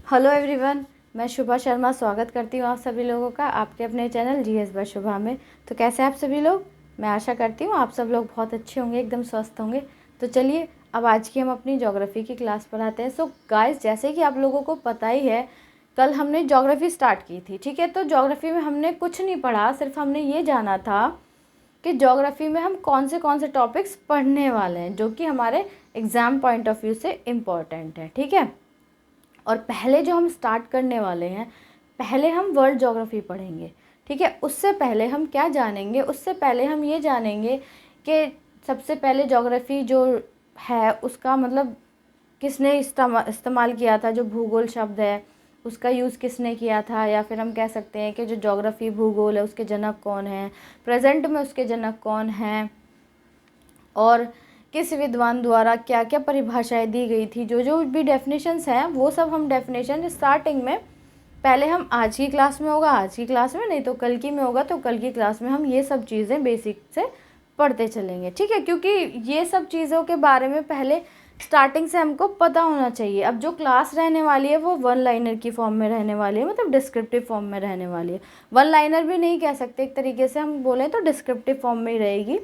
Hello everyone, मैं शुभा शर्मा स्वागत करती हूँ आप सभी लोगों का आपके अपने चैनल जीएस बाय शुभा में। तो कैसे हैं आप सभी लोग? मैं आशा करती हूँ आप सब लोग बहुत अच्छे होंगे, एकदम स्वस्थ होंगे। तो चलिए अब आज की हम अपनी ज्योग्राफी की क्लास पर आते हैं। सो गाइस, जैसे कि आप लोगों को पता ही है, कल हमने ज्योग्राफी स्टार्ट की थी, ठीक है। तो ज्योग्राफी में हमने कुछ नहीं पढ़ा, सिर्फ हमने ये जाना था कि ज्योग्राफी में हम कौन से टॉपिक्स पढ़ने वाले हैं जो कि हमारे एग्ज़ाम पॉइंट ऑफ व्यू से इम्पॉर्टेंट है, ठीक है। और पहले जो हम स्टार्ट करने वाले हैं, पहले हम वर्ल्ड ज्योग्राफी पढ़ेंगे, ठीक है। उससे पहले हम क्या जानेंगे, उससे पहले हम ये जानेंगे कि सबसे पहले ज्योग्राफी जो है उसका मतलब किसने इस्तेमाल किया था। जो भूगोल शब्द है उसका यूज़ किसने किया था, या फिर हम कह सकते हैं कि जो ज्योग्राफी भूगोल है उसके जनक कौन हैं, प्रेजेंट में उसके जनक कौन हैं, और किस विद्वान द्वारा क्या क्या परिभाषाएं दी गई थी। जो जो भी डेफिनेशंस हैं वो सब हम डेफिनेशन स्टार्टिंग में पहले हम आज की क्लास में होगा, आज की क्लास में नहीं तो कल की में होगा, तो कल की क्लास में हम ये सब चीज़ें बेसिक से पढ़ते चलेंगे, ठीक है। क्योंकि ये सब चीज़ों के बारे में पहले स्टार्टिंग से हमको पता होना चाहिए। अब जो क्लास रहने वाली है वो वन लाइनर की फॉर्म में रहने वाली है, मतलब डिस्क्रिप्टिव फॉर्म में रहने वाली है। वन लाइनर भी नहीं कह सकते, एक तरीके से हम बोले तो डिस्क्रिप्टिव फॉर्म में ही रहेगी,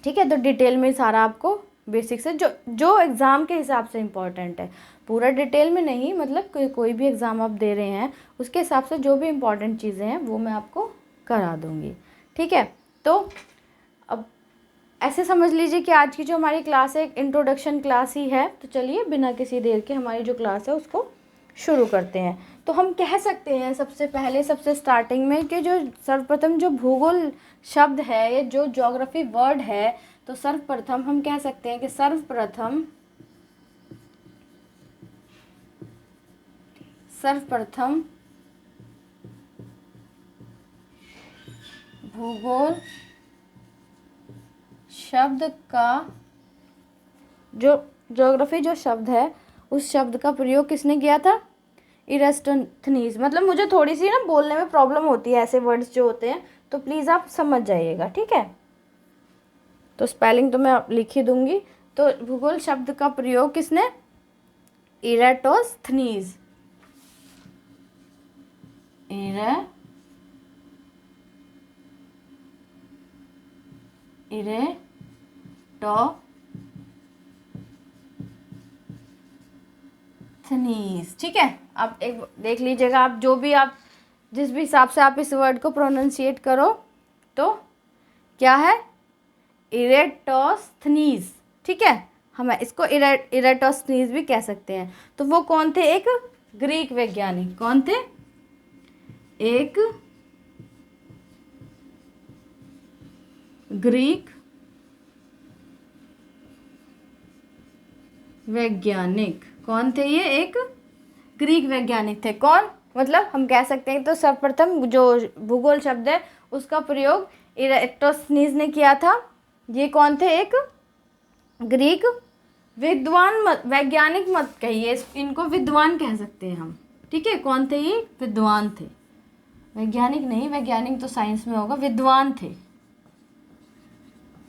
ठीक है। तो डिटेल में सारा आपको बेसिक से जो जो एग्ज़ाम के हिसाब से इम्पॉर्टेंट है, पूरा डिटेल में नहीं, मतलब कोई भी एग्ज़ाम आप दे रहे हैं उसके हिसाब से जो भी इम्पॉर्टेंट चीज़ें हैं वो मैं आपको करा दूँगी, ठीक है। तो अब ऐसे समझ लीजिए कि आज की जो हमारी क्लास है एक इंट्रोडक्शन क्लास ही है। तो चलिए बिना किसी देर के हमारी जो क्लास है उसको शुरू करते हैं। तो हम कह सकते हैं सबसे पहले, सबसे स्टार्टिंग में, कि जो सर्वप्रथम जो भूगोल शब्द है, ये जो ज्योग्राफी वर्ड है, तो सर्वप्रथम हम कह सकते हैं कि सर्वप्रथम भूगोल शब्द का, जो ज्योग्राफी जो शब्द है उस शब्द का प्रयोग किसने किया था? इरास्टोथनीज। मतलब मुझे थोड़ी सी ना बोलने में प्रॉब्लम होती है ऐसे वर्ड्स जो होते हैं, तो प्लीज़ आप समझ जाइएगा, ठीक है। तो स्पेलिंग तो मैं लिख ही दूंगी। तो भूगोल शब्द का प्रयोग किसने? इराटोस्थनीज। इरेटोस्थनीज, ठीक है। आप एक देख लीजिएगा, आप जो भी आप जिस भी हिसाब से आप इस वर्ड को प्रोनाउंसिएट करो, तो क्या है? इरेटोस्थनीज, ठीक है। हम इसको इरेटोस्थनीज भी कह सकते हैं। तो वो कौन थे? एक ग्रीक वैज्ञानिक। कौन थे? एक ग्रीक वैज्ञानिक। कौन थे ये? एक ग्रीक वैज्ञानिक थे। कौन? मतलब हम कह सकते हैं तो सर्वप्रथम जो भूगोल शब्द है उसका प्रयोग इरेटोस्थनीज ने किया था। ये कौन थे? एक ग्रीक विद्वान, मत वैज्ञानिक मत कहिए, इनको विद्वान कह सकते हैं हम, ठीक है। कौन थे ये? विद्वान थे, वैज्ञानिक नहीं, वैज्ञानिक तो साइंस में होगा, विद्वान थे,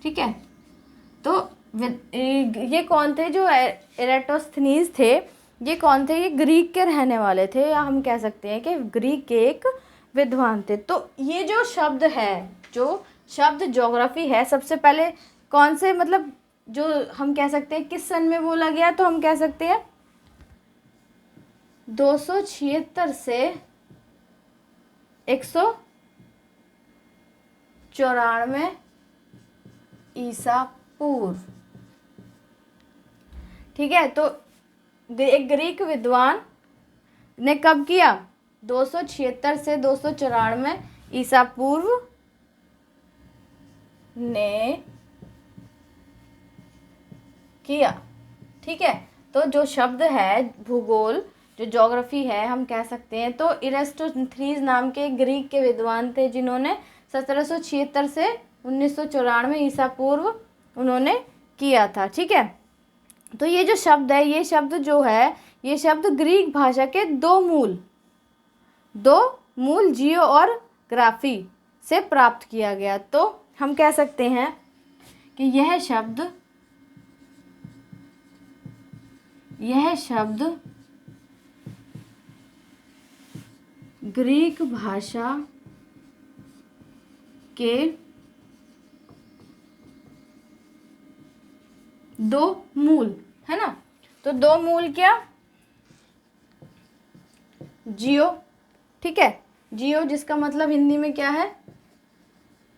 ठीक है। तो ये कौन थे जो इरेटोस्थनीज थे? ये कौन थे? ये ग्रीक के रहने वाले थे, या हम कह सकते हैं कि ग्रीक के एक विद्वान थे। तो ये जो शब्द है, जो शब्द ज्योग्राफी है, सबसे पहले कौन से, मतलब जो हम कह सकते हैं किस सन में बोला गया, तो हम कह सकते हैं 276 से 194 ईसा पूर्व, ठीक है। तो एक ग्रीक विद्वान ने कब किया? 276 से 294 ईसा पूर्व ने किया, ठीक है। तो जो शब्द है भूगोल, जो ज्योग्राफी है, हम कह सकते हैं तो इरास्टोथनीज नाम के ग्रीक के विद्वान थे जिन्होंने 1776 से 1994 ईसा पूर्व उन्होंने किया था, ठीक है। तो ये जो शब्द है, ये शब्द जो है, ये शब्द ग्रीक भाषा के दो मूल जियो और ग्राफी से प्राप्त किया गया। तो हम कह सकते हैं कि यह शब्द ग्रीक भाषा के दो मूल, है ना। तो दो मूल क्या, जियो, ठीक है, जियो जिसका मतलब हिंदी में क्या है,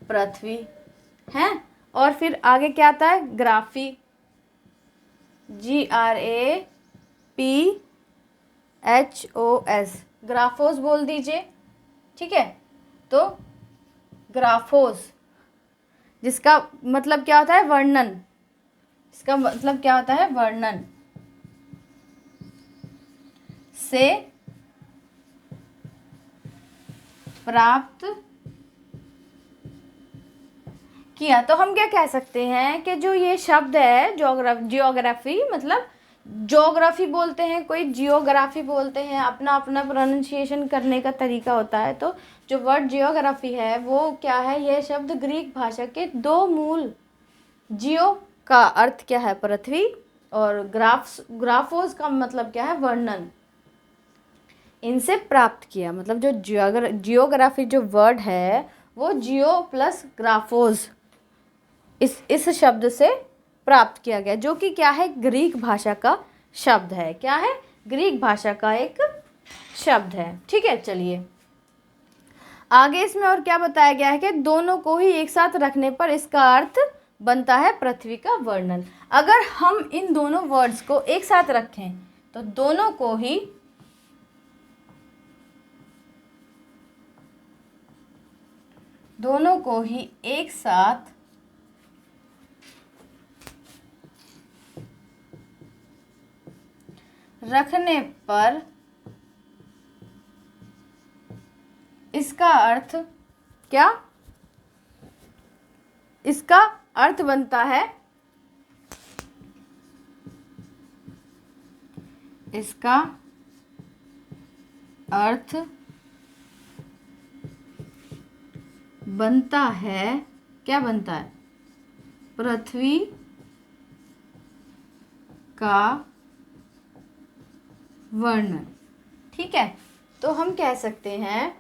पृथ्वी है। और फिर आगे क्या आता है, ग्राफी, GRAPHOS, ग्राफोस बोल दीजिए, ठीक है। तो ग्राफोस जिसका मतलब क्या होता है, वर्णन, इसका मतलब क्या होता है, वर्णन से प्राप्त किया। तो हम क्या कह सकते हैं कि जो ये शब्द है जियोग्राफी, मतलब ज्योग्राफी बोलते हैं, कोई जियोग्राफी बोलते हैं, अपना अपना प्रोनाउंसिएशन करने का तरीका होता है। तो जो वर्ड जियोग्राफी है वो क्या है, यह शब्द ग्रीक भाषा के दो मूल, जियो का अर्थ क्या है, पृथ्वी, और ग्राफोस का मतलब क्या है, वर्णन, इनसे प्राप्त किया। मतलब जो जियोग्राफी जो वर्ड है वो जियो प्लस ग्राफोस इस शब्द से प्राप्त किया गया, जो कि क्या है, ग्रीक भाषा का शब्द है। क्या है, ग्रीक भाषा का एक शब्द है, ठीक है। चलिए आगे इसमें और क्या बताया गया है कि दोनों को ही एक साथ रखने पर इसका अर्थ बनता है पृथ्वी का वर्णन। अगर हम इन दोनों वर्ड्स को एक साथ रखें तो दोनों को ही एक साथ रखने पर इसका अर्थ क्या, इसका अर्थ बनता है, इसका अर्थ बनता है, क्या बनता है, पृथ्वी का वर्णन, ठीक है। तो हम कह सकते हैं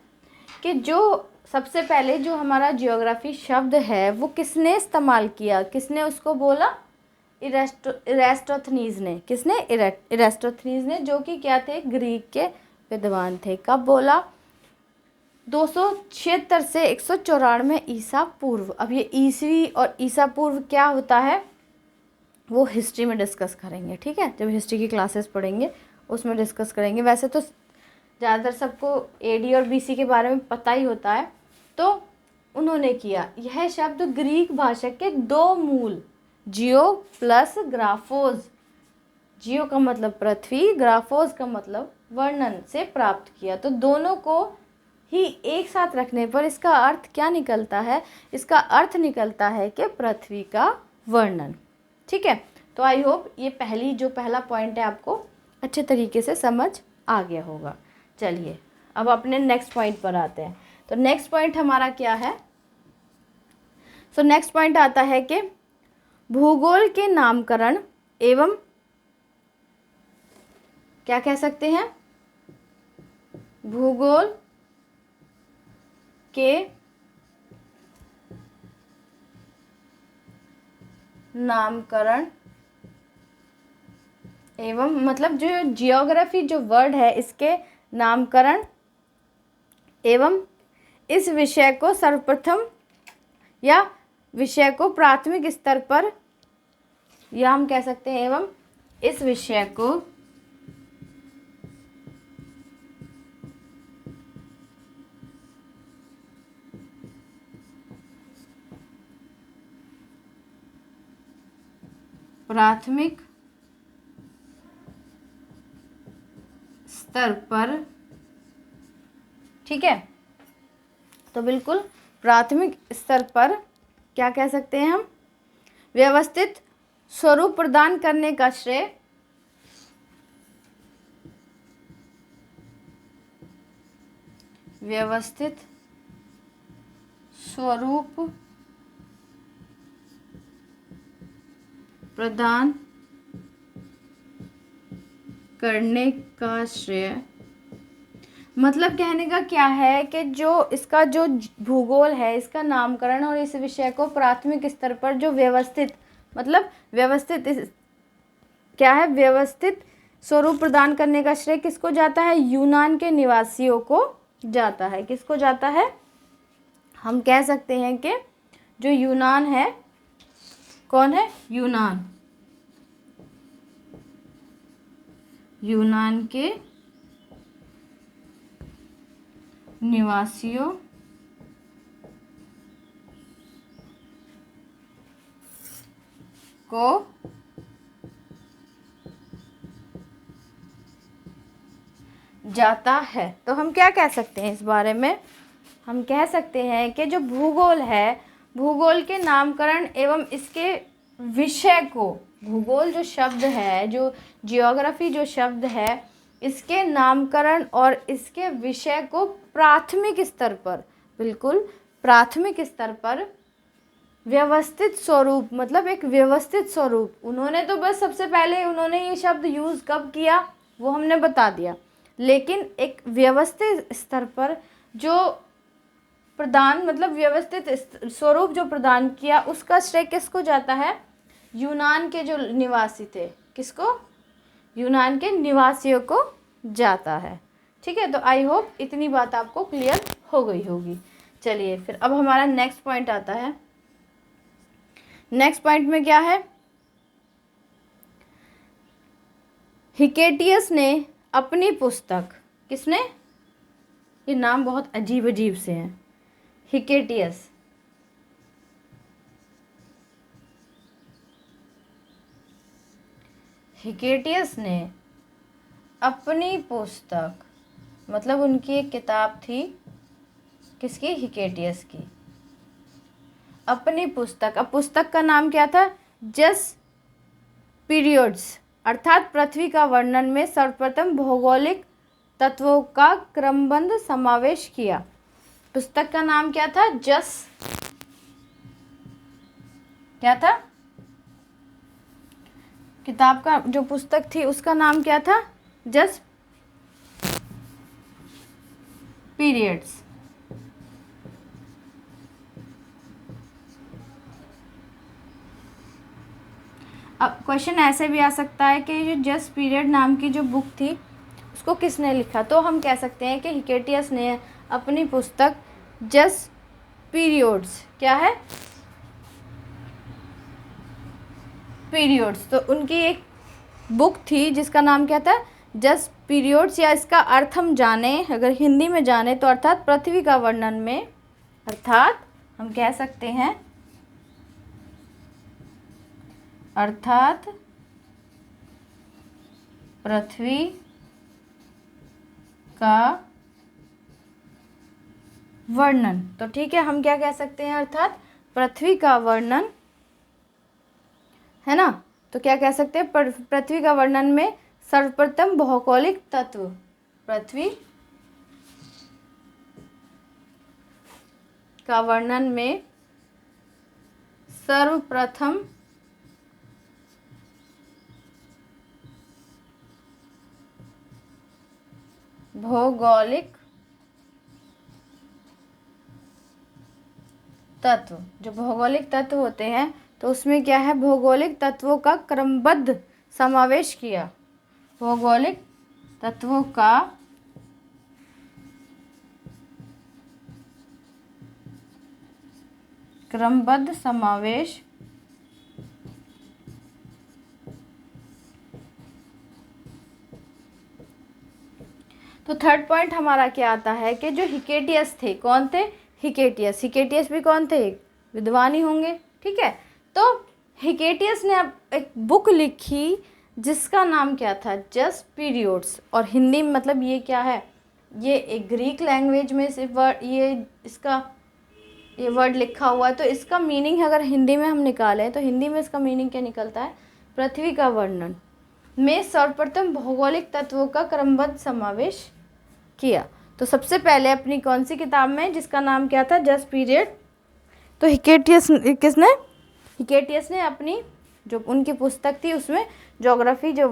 कि जो सबसे पहले जो हमारा जियोग्राफी शब्द है वो किसने इस्तेमाल किया, किसने उसको बोला, इरास्टोथनीज ने। किसने, इरास्टोथनीज ने, जो कि क्या थे, ग्रीक के विद्वान थे। कब बोला, 276 से 194 ईसा पूर्व। अब ये ईसवी और ईसा पूर्व क्या होता है वो हिस्ट्री में डिस्कस करेंगे, ठीक है, जब हिस्ट्री की क्लासेस पढ़ेंगे उसमें डिस्कस करेंगे। वैसे तो ज़्यादातर सबको AD और BC के बारे में पता ही होता है। तो उन्होंने किया, यह शब्द ग्रीक भाषा के दो मूल, जियो प्लस ग्राफोस, जियो का मतलब पृथ्वी, ग्राफोस का मतलब वर्णन, से प्राप्त किया। तो दोनों को ही एक साथ रखने पर इसका अर्थ क्या निकलता है, इसका अर्थ निकलता है कि पृथ्वी का वर्णन, ठीक है। तो आई होप ये पहला पॉइंट है आपको अच्छे तरीके से समझ आ गया होगा। चलिए अब अपने नेक्स्ट पॉइंट पर आते हैं। तो नेक्स्ट पॉइंट हमारा क्या है, सो नेक्स्ट पॉइंट आता है कि भूगोल के नामकरण एवं, क्या कह सकते हैं, भूगोल के नामकरण एवं, मतलब जो जियोग्राफी जो वर्ड है इसके नामकरण एवं इस विषय को सर्वप्रथम या विषय को प्राथमिक स्तर पर, या हम कह सकते हैं एवं इस विषय को प्राथमिक स्तर पर, ठीक है। तो बिल्कुल प्राथमिक स्तर पर क्या कह सकते हैं हम, व्यवस्थित स्वरूप प्रदान करने का श्रेय व्यवस्थित स्वरूप प्रदान करने का श्रेय मतलब कहने का क्या है कि जो इसका जो भूगोल है, इसका नामकरण और इस विषय को प्राथमिक स्तर पर जो व्यवस्थित, मतलब व्यवस्थित क्या है, व्यवस्थित स्वरूप प्रदान करने का श्रेय किसको जाता है? यूनान के निवासियों को जाता है। किसको जाता है? हम कह सकते हैं कि जो यूनान है, कौन है? यूनान के निवासियों को जाता है। तो हम क्या कह सकते हैं इस बारे में? हम कह सकते हैं कि जो भूगोल है, भूगोल के नामकरण एवं इसके विषय को, भूगोल जो शब्द है, जो जियोग्राफी जो शब्द है, इसके नामकरण और इसके विषय को प्राथमिक स्तर पर, बिल्कुल प्राथमिक स्तर पर व्यवस्थित स्वरूप, मतलब एक व्यवस्थित स्वरूप, उन्होंने तो बस सबसे पहले उन्होंने ये शब्द यूज़ कब किया वो हमने बता दिया, लेकिन एक व्यवस्थित स्तर पर जो प्रदान, मतलब व्यवस्थित स्वरूप जो प्रदान किया, उसका श्रेय किसको जाता है? यूनान के जो निवासी थे। किसको? यूनान के निवासियों को जाता है। ठीक है, तो आई होप इतनी बात आपको क्लियर हो गई होगी। चलिए फिर अब हमारा नेक्स्ट पॉइंट आता है। नेक्स्ट पॉइंट में क्या है? हिकेटियस ने अपनी पुस्तक, किसने? ये नाम बहुत अजीब अजीब से हैं। हिकेटियस, हिकेटियस ने अपनी पुस्तक, मतलब उनकी एक किताब थी, किसकी? हिकेटियस की। अपनी पुस्तक, अब पुस्तक का नाम क्या था? जस पीरियड्स, अर्थात पृथ्वी का वर्णन में सर्वप्रथम भौगोलिक तत्वों का क्रमबद्ध समावेश किया। पुस्तक का नाम क्या था? जस, क्या था? किताब का जो पुस्तक थी उसका नाम क्या था? जस पीरियड्स। अब क्वेश्चन ऐसे भी आ सकता है कि जो जस्ट पीरियड नाम की जो बुक थी उसको किसने लिखा? तो हम कह सकते हैं कि हिकेटियस ने अपनी पुस्तक जस्ट पीरियड्स, क्या है? पीरियड्स, तो उनकी एक बुक थी जिसका नाम क्या था? जस्ट पीरियड्स, या इसका अर्थ हम जाने, अगर हिंदी में जाने तो अर्थात पृथ्वी का वर्णन में, अर्थात हम कह सकते हैं अर्थात पृथ्वी का वर्णन। तो ठीक है, हम क्या कह सकते हैं? अर्थात पृथ्वी का वर्णन, है ना? तो क्या कह सकते हैं? पृथ्वी का वर्णन में सर्वप्रथम भौगोलिक तत्व, पृथ्वी का वर्णन में सर्वप्रथम भौगोलिक तत्व, जो भौगोलिक तत्व होते हैं तो उसमें क्या है? भौगोलिक तत्वों का क्रमबद्ध समावेश किया। भौगोलिक तत्वों का क्रमबद्ध समावेश तो थर्ड पॉइंट हमारा क्या आता है कि जो हिकेटियस थे, कौन थे? हिकेटियस। हिकेटियस भी कौन थे? विद्वान ही होंगे। ठीक है, तो हिकेटियस ने अब एक बुक लिखी जिसका नाम क्या था? Just periods. और हिंदी में मतलब ये क्या है? ये एक ग्रीक लैंग्वेज में से वर्ड, ये वर्ड लिखा हुआ है, तो इसका मीनिंग अगर हिंदी में हम निकालें तो हिंदी में इसका मीनिंग क्या निकलता है? पृथ्वी का वर्णन में सर्वप्रथम भौगोलिक तत्वों का क्रमबद्ध समावेश किया। तो सबसे पहले अपनी कौन सी किताब में, जिसका नाम क्या था? Just period. तो हिकेटियस ने अपनी जो उनकी पुस्तक थी उसमें ज्योग्राफी, जो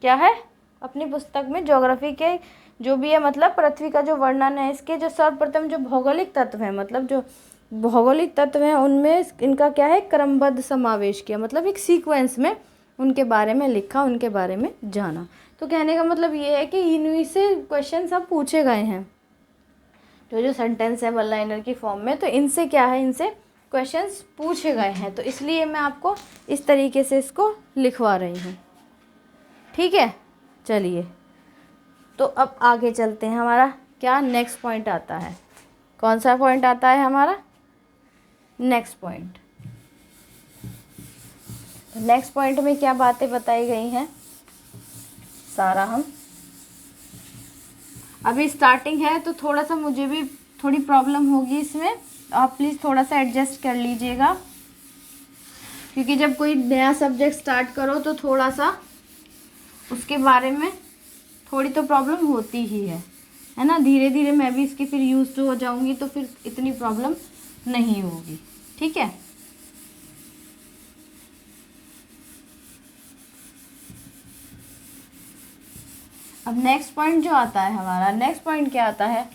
क्या है, अपनी पुस्तक में ज्योग्राफी के जो भी है मतलब पृथ्वी का जो वर्णन है, इसके जो सर्वप्रथम जो भौगोलिक तत्व है, मतलब जो भौगोलिक तत्व हैं उनमें इनका क्या है, क्रमबद्ध समावेश किया, मतलब एक सीक्वेंस में उनके बारे में लिखा, उनके बारे में जाना। तो कहने का मतलब ये है कि इन्हीं से क्वेश्चन सब पूछे गए हैं, जो जो सेंटेंस है वन लाइनर की फॉर्म में, तो इनसे क्या है, इनसे क्वेश्चंस पूछे गए हैं, तो इसलिए मैं आपको इस तरीके से इसको लिखवा रही हूँ। ठीक है, चलिए तो अब आगे चलते हैं। हमारा क्या नेक्स्ट पॉइंट आता है, कौन सा पॉइंट आता है हमारा नेक्स्ट पॉइंट। नेक्स्ट पॉइंट में क्या बातें बताई गई हैं सारा, हम अभी स्टार्टिंग है तो थोड़ा सा मुझे भी थोड़ी प्रॉब्लम होगी इसमें, आप प्लीज़ थोड़ा सा एडजस्ट कर लीजिएगा, क्योंकि जब कोई नया सब्जेक्ट स्टार्ट करो तो थोड़ा सा उसके बारे में थोड़ी तो प्रॉब्लम होती ही है ना। धीरे धीरे मैं भी इसकी फिर यूज हो जाऊंगी तो फिर इतनी प्रॉब्लम नहीं होगी। ठीक है, अब नेक्स्ट पॉइंट जो आता है हमारा, नेक्स्ट पॉइंट क्या आता है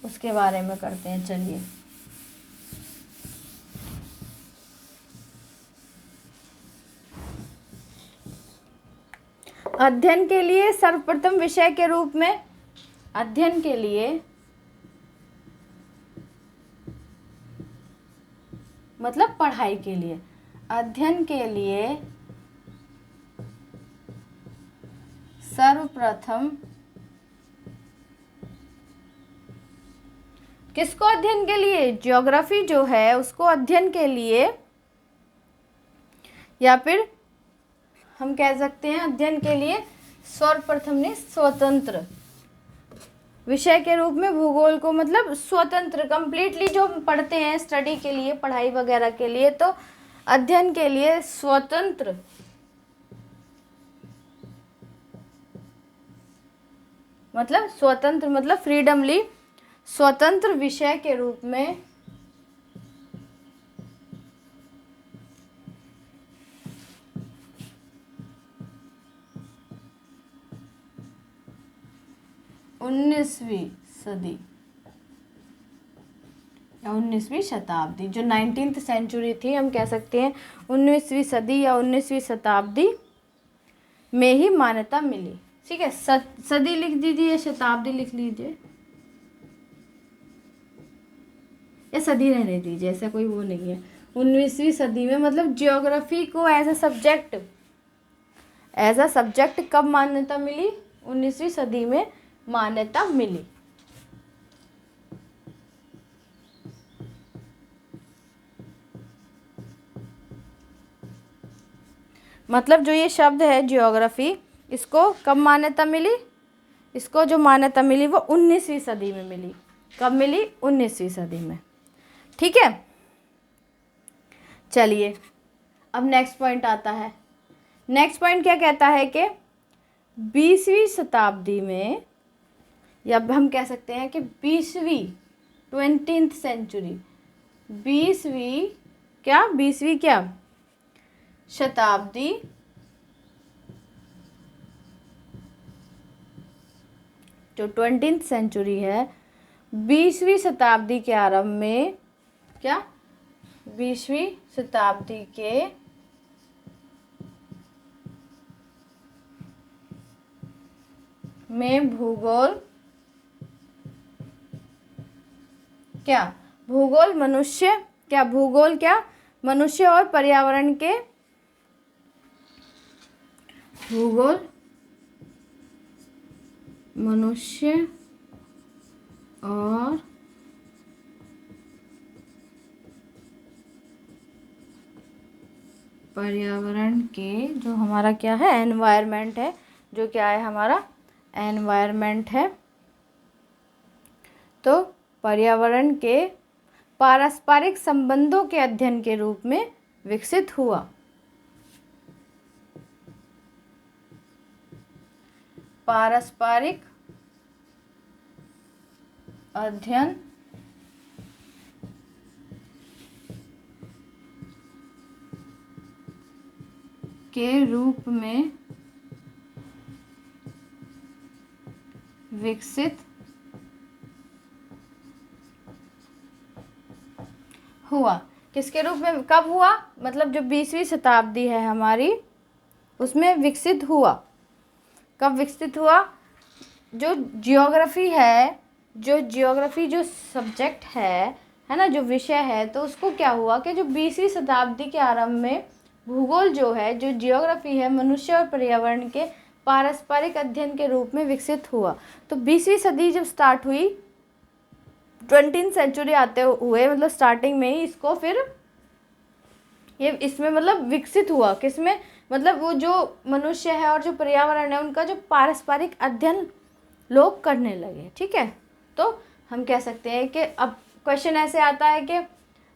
उसके बारे में करते हैं। चलिए, अध्ययन के लिए सर्वप्रथम विषय के रूप में, अध्ययन के लिए मतलब पढ़ाई के लिए, अध्ययन के लिए सर्वप्रथम किसको अध्ययन के लिए, ज्योग्राफी जो है उसको अध्ययन के लिए, या फिर हम कह सकते हैं अध्ययन के लिए सर्वप्रथम ने स्वतंत्र विषय के रूप में भूगोल को, मतलब स्वतंत्र कंप्लीटली जो हम पढ़ते हैं स्टडी के लिए, पढ़ाई वगैरह के लिए, तो अध्ययन के लिए स्वतंत्र मतलब स्वतंत्र मतलब फ्रीडमली स्वतंत्र विषय के रूप में उन्नीसवीं सदी या 19वीं शताब्दी, जो 19th सेंचुरी थी, हम कह सकते हैं 19वीं सदी या 19वीं शताब्दी में ही मान्यता मिली। ठीक है, सदी लिख दीजिए या शताब्दी लिख लीजिए या सदी रहने दीजिए, ऐसा कोई वो नहीं है। 19वीं सदी में मतलब ज्योग्राफी को एज अ सब्जेक्ट कब मान्यता मिली, 19वीं सदी में मान्यता मिली। मतलब जो ये शब्द है ज्योग्राफी, इसको कब मान्यता मिली, इसको जो मान्यता मिली वो 19वीं सदी में मिली। कब मिली, 19वीं सदी में। ठीक है, चलिए अब नेक्स्ट पॉइंट आता है। नेक्स्ट पॉइंट क्या कहता है कि 20वीं शताब्दी में, या हम कह सकते हैं कि 20वीं 20th सेंचुरी, 20वीं क्या शताब्दी जो 20th सेंचुरी है, 20वीं शताब्दी के आरंभ में क्या, 20वीं शताब्दी के में भूगोल क्या, भूगोल मनुष्य क्या, भूगोल क्या मनुष्य और पर्यावरण के, भूगोल मनुष्य और पर्यावरण के, जो हमारा क्या है एनवायरनमेंट है, जो क्या है हमारा एनवायरनमेंट है, तो पर्यावरण के पारस्परिक संबंधों के अध्ययन के रूप में विकसित हुआ। पारस्परिक अध्ययन के रूप में विकसित हुआ। किसके रूप में, कब हुआ, मतलब जो 20वीं शताब्दी है हमारी उसमें विकसित हुआ। कब विकसित हुआ? जो जियोग्राफी है, जो सब्जेक्ट है ना, जो विषय है, तो उसको क्या हुआ कि जो 20वीं शताब्दी के आरंभ में भूगोल जो है, जो जियोग्राफी है, मनुष्य और पर्यावरण के पारस्परिक अध्ययन के रूप में विकसित हुआ। तो 20वीं सदी जब स्टार्ट हुई, 20वीं सेंचुरी आते हुए, मतलब स्टार्टिंग में ही इसको फिर ये इसमें मतलब विकसित हुआ। किसमें? मतलब वो जो मनुष्य है और जो पर्यावरण है उनका जो पारस्परिक अध्ययन लोग करने लगे। ठीक है, तो हम कह सकते हैं कि अब क्वेश्चन ऐसे आता है कि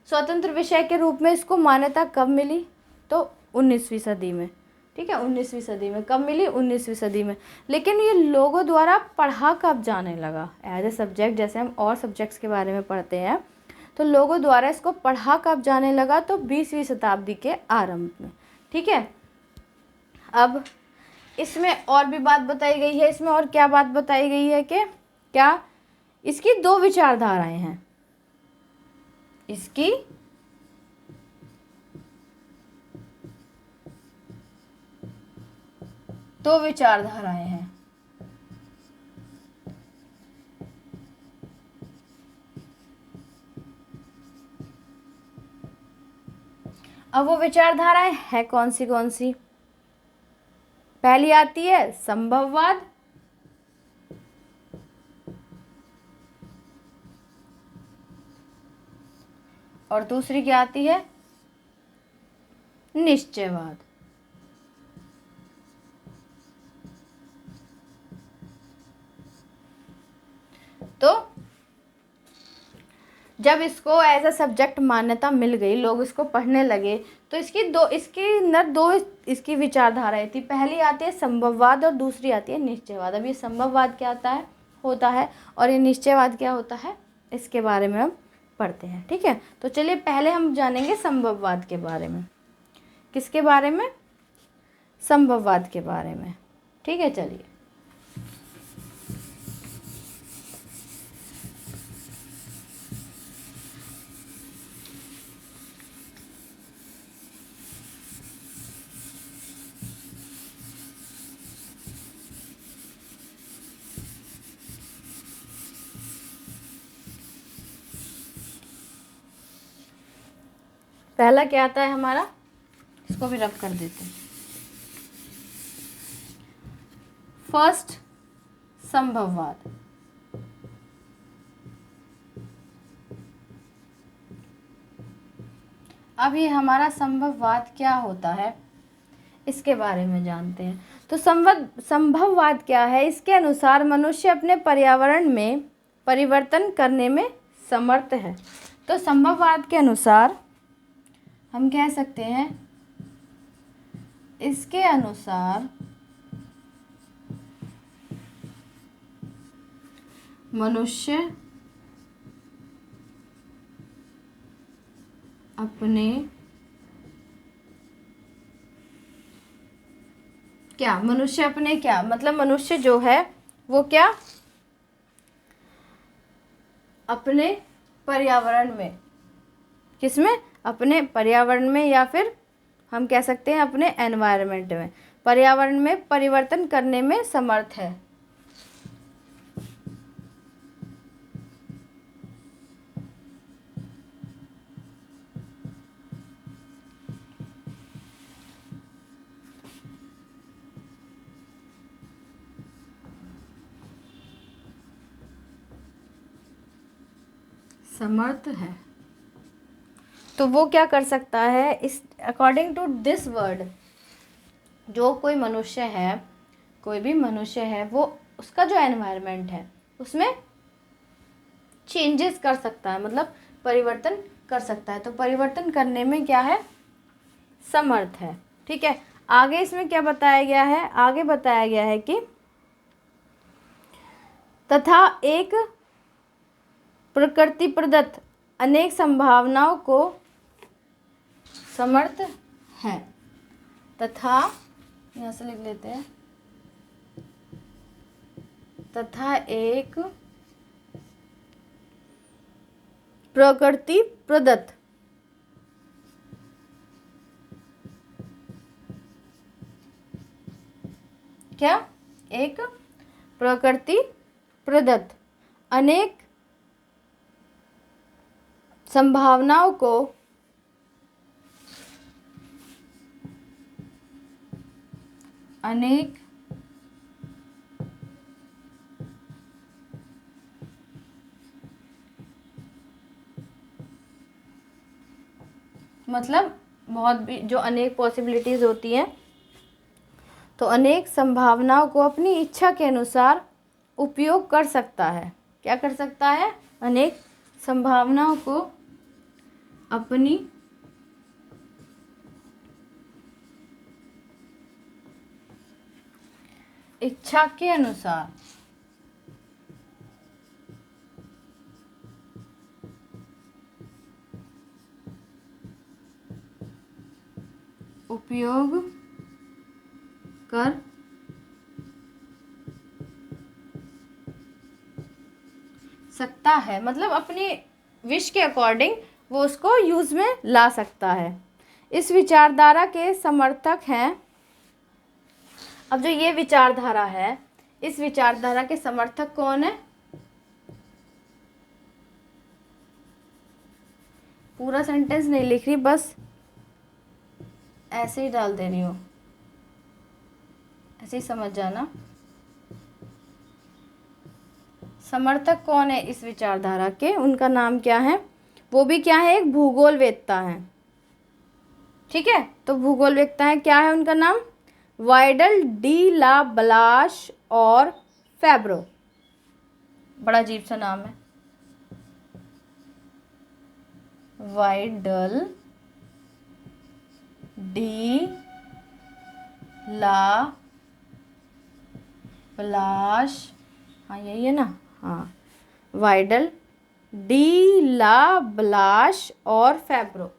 स्वतंत्र विषय के रूप में इसको मान्यता कब मिली? तो 19वीं सदी में। ठीक है, 19वीं सदी में। कब मिली? 19वीं सदी में। लेकिन ये लोगों द्वारा पढ़ा कब जाने लगा एज ए सब्जेक्ट? जैसे हम और सब्जेक्ट्स के बारे में पढ़ते हैं, तो लोगों द्वारा इसको पढ़ा कब जाने लगा? तो 20वीं शताब्दी के आरंभ में। ठीक है, अब इसमें और भी बात बताई गई है। इसमें और क्या बात बताई गई है कि क्या इसकी दो विचारधाराएं हैं। इसकी दो विचारधाराएं हैं। अब वो विचारधाराएं है कौन सी? पहली आती है संभववाद, और दूसरी क्या आती है? निश्चयवाद। तो जब इसको एज अ सब्जेक्ट मान्यता मिल गई, लोग इसको पढ़ने लगे, तो इसके अंदर दो इसकी विचारधाराएं थी। पहली आती है संभववाद और दूसरी आती है निश्चयवाद। अब ये संभववाद क्या होता है और ये निश्चयवाद क्या होता है, इसके बारे में हम पढ़ते हैं। ठीक है, तो चलिए पहले हम जानेंगे संभववाद के बारे में। किसके बारे में? संभववाद के बारे में। ठीक है, चलिए पहला क्या आता है हमारा, इसको भी रब कर देते हैं। फर्स्ट संभववाद। अब ये हमारा संभववाद क्या होता है, इसके बारे में जानते हैं। तो संभववाद क्या है? इसके अनुसार मनुष्य अपने पर्यावरण में परिवर्तन करने में समर्थ है। तो संभववाद के अनुसार हम कह सकते हैं, इसके अनुसार मनुष्य अपने मतलब मनुष्य जो है वो क्या, अपने पर्यावरण में, किसमें? अपने पर्यावरण में, या फिर हम कह सकते हैं अपने एनवायरनमेंट में, पर्यावरण में परिवर्तन करने में समर्थ है। समर्थ है। तो वो क्या कर सकता है, इस अकॉर्डिंग टू दिस वर्ड, जो कोई मनुष्य है, कोई भी मनुष्य है, वो उसका जो एनवायरनमेंट है उसमें चेंजेस कर सकता है, मतलब परिवर्तन कर सकता है। तो परिवर्तन करने में क्या है, समर्थ है। ठीक है, आगे इसमें क्या बताया गया है? आगे बताया गया है कि तथा एक प्रकृति प्रदत्त अनेक संभावनाओं को समर्थ है। तथा यहाँ से लिख लेते हैं, तथा एक प्रकृति प्रदत्त क्या एक प्रकृति प्रदत्त अनेक संभावनाओं को अनेक मतलब बहुत भी जो अनेक पॉसिबिलिटीज़ होती हैं, तो अनेक संभावनाओं को अपनी इच्छा के अनुसार उपयोग कर सकता है। क्या कर सकता है? अनेक संभावनाओं को अपनी इच्छा के अनुसार उपयोग कर सकता है, मतलब अपनी विश के अकॉर्डिंग वो उसको यूज में ला सकता है। इस विचारधारा के समर्थक हैं, अब जो ये विचारधारा है, इस विचारधारा के समर्थक कौन है? पूरा सेंटेंस नहीं लिख रही, बस ऐसे ही डाल दे रही हूँ, ऐसे ही समझ जाना। समर्थक कौन है इस विचारधारा के? उनका नाम क्या है? वो भी क्या है? एक भूगोलवेत्ता है। ठीक है, तो भूगोलवेत्ता है, क्या है उनका नाम? वाइडल डी ला ब्लाश और फैब्रो। बड़ा अजीब सा नाम है, वाइडल डी ला ब्लाश, हाँ यही है ना, हाँ, वाइडल डी ला ब्लाश और फैब्रो।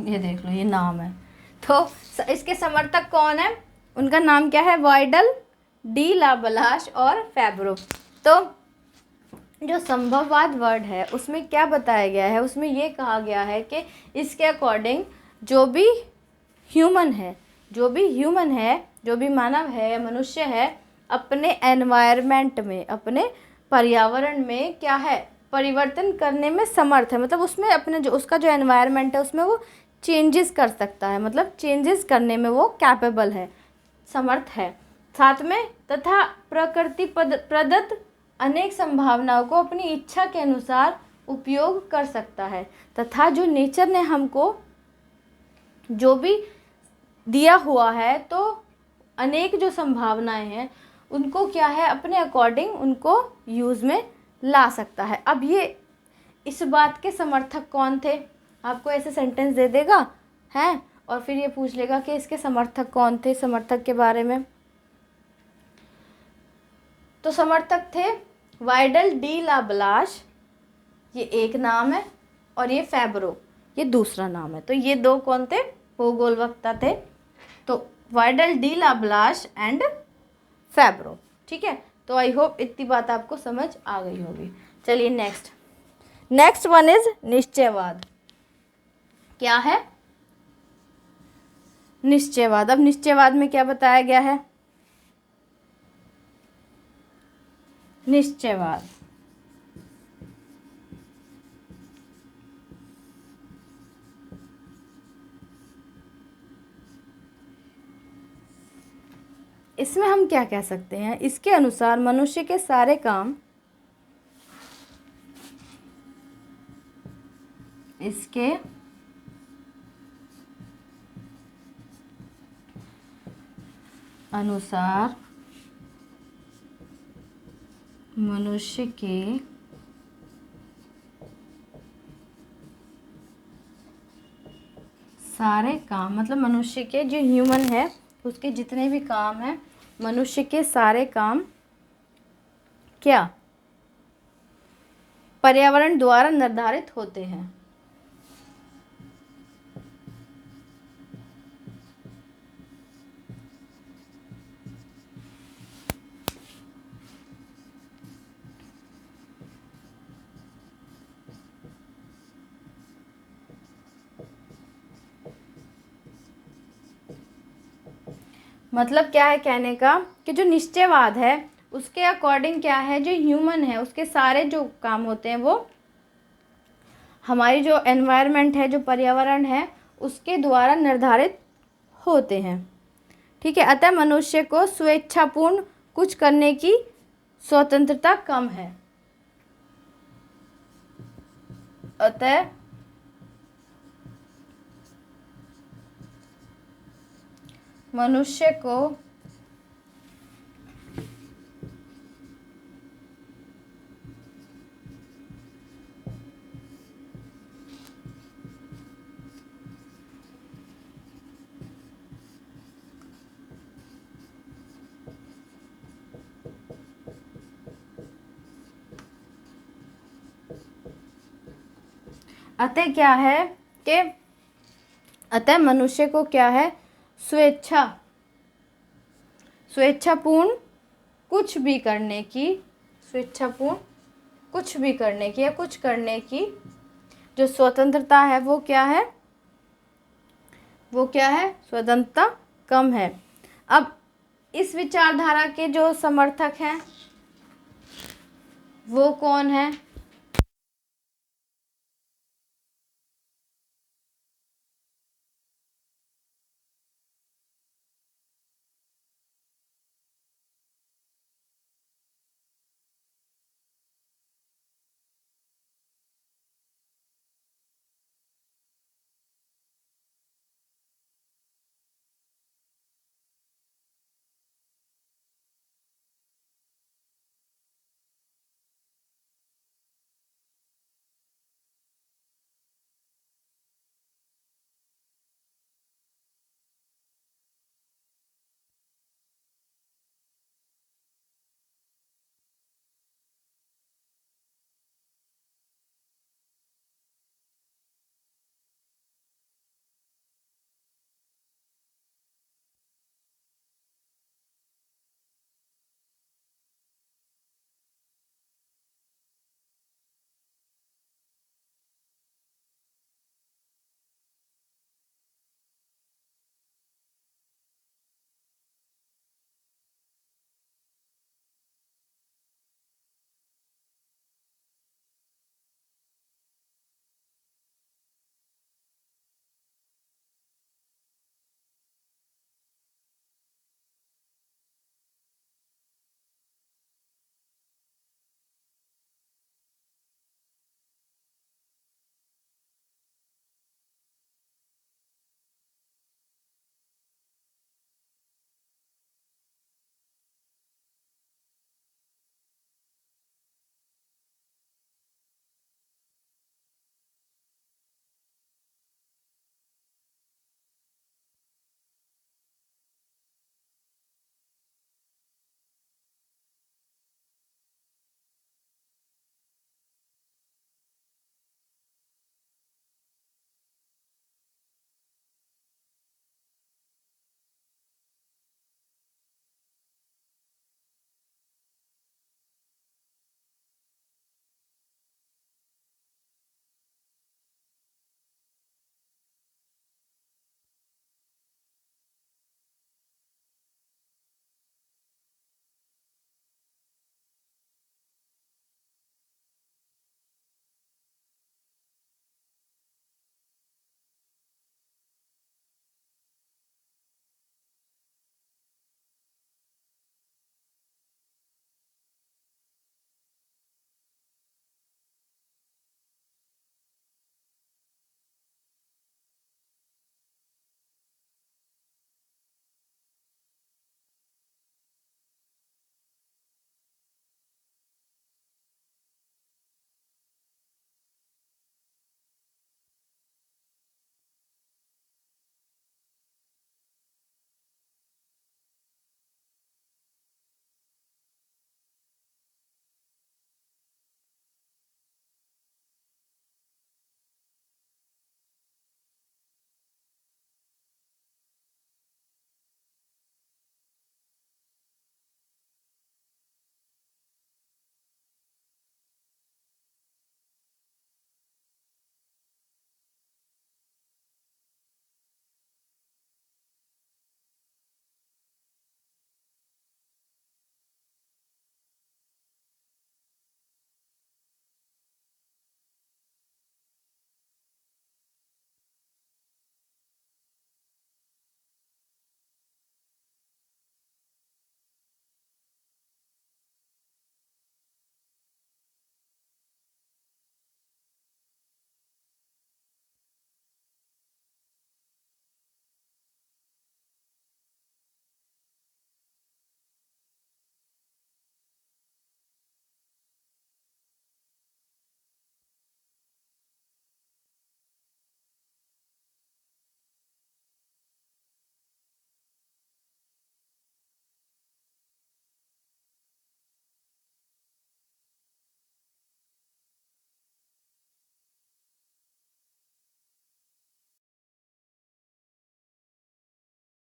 ये देख लो, ये नाम है। तो इसके समर्थक कौन है? उनका नाम क्या है? वाइडल डी ला ब्लाश और फैब्रो। तो जो संभववाद वर्ड है उसमें क्या बताया गया है? उसमें ये कहा गया है कि इसके अकॉर्डिंग जो भी ह्यूमन है, जो भी मानव है, मनुष्य है, अपने एनवायरनमेंट में, अपने पर्यावरण में क्या है? परिवर्तन करने में समर्थ है। मतलब उसमें अपने जो उसका जो एनवायरनमेंट है उसमें वो चेंजेस कर सकता है, मतलब चेंजेस करने में वो कैपेबल है, समर्थ है। साथ में तथा प्रकृति प्रदत्त अनेक संभावनाओं को अपनी इच्छा के अनुसार उपयोग कर सकता है। तथा जो नेचर ने हमको जो भी दिया हुआ है, तो अनेक जो संभावनाएं हैं उनको क्या है? अपने अकॉर्डिंग उनको यूज़ में ला सकता है। अब ये इस बात के समर्थक कौन थे? आपको ऐसे सेंटेंस दे देगा हैं और फिर ये पूछ लेगा कि इसके समर्थक कौन थे, समर्थक के बारे में। तो समर्थक थे वाइडल डी ला ब्लाश, ये एक नाम है, और ये फैब्रो, ये दूसरा नाम है। तो ये दो कौन थे? भूगोलवेत्ता थे। तो Vidal de la Blache and Febvre. ठीक है, तो आई होप इतनी बात आपको समझ आ गई होगी। चलिए नेक्स्ट वन इज निश्चयवाद। क्या है? निश्चयवाद। अब निश्चयवाद में क्या बताया गया है? निश्चयवाद इसमें हम क्या कह सकते हैं? इसके अनुसार मनुष्य के सारे काम, इसके अनुसार मनुष्य के सारे काम, मतलब मनुष्य के जो ह्यूमन है उसके जितने भी काम हैं, मनुष्य के सारे काम क्या? पर्यावरण द्वारा निर्धारित होते हैं। मतलब क्या है कहने का कि जो निश्चयवाद है उसके अकॉर्डिंग क्या है, जो ह्यूमन है उसके सारे जो काम होते हैं वो हमारी जो एनवायरनमेंट है, जो पर्यावरण है उसके द्वारा निर्धारित होते हैं। ठीक है, अतः मनुष्य को स्वेच्छापूर्ण कुछ करने की स्वतंत्रता कम है। अतः मनुष्य को अतः क्या है कि अतः मनुष्य को क्या है, स्वेच्छापूर्ण कुछ भी करने की, स्वेच्छापूर्ण कुछ भी करने की या कुछ करने की जो स्वतंत्रता है वो क्या है, स्वतंत्रता कम है। अब इस विचारधारा के जो समर्थक हैं वो कौन है,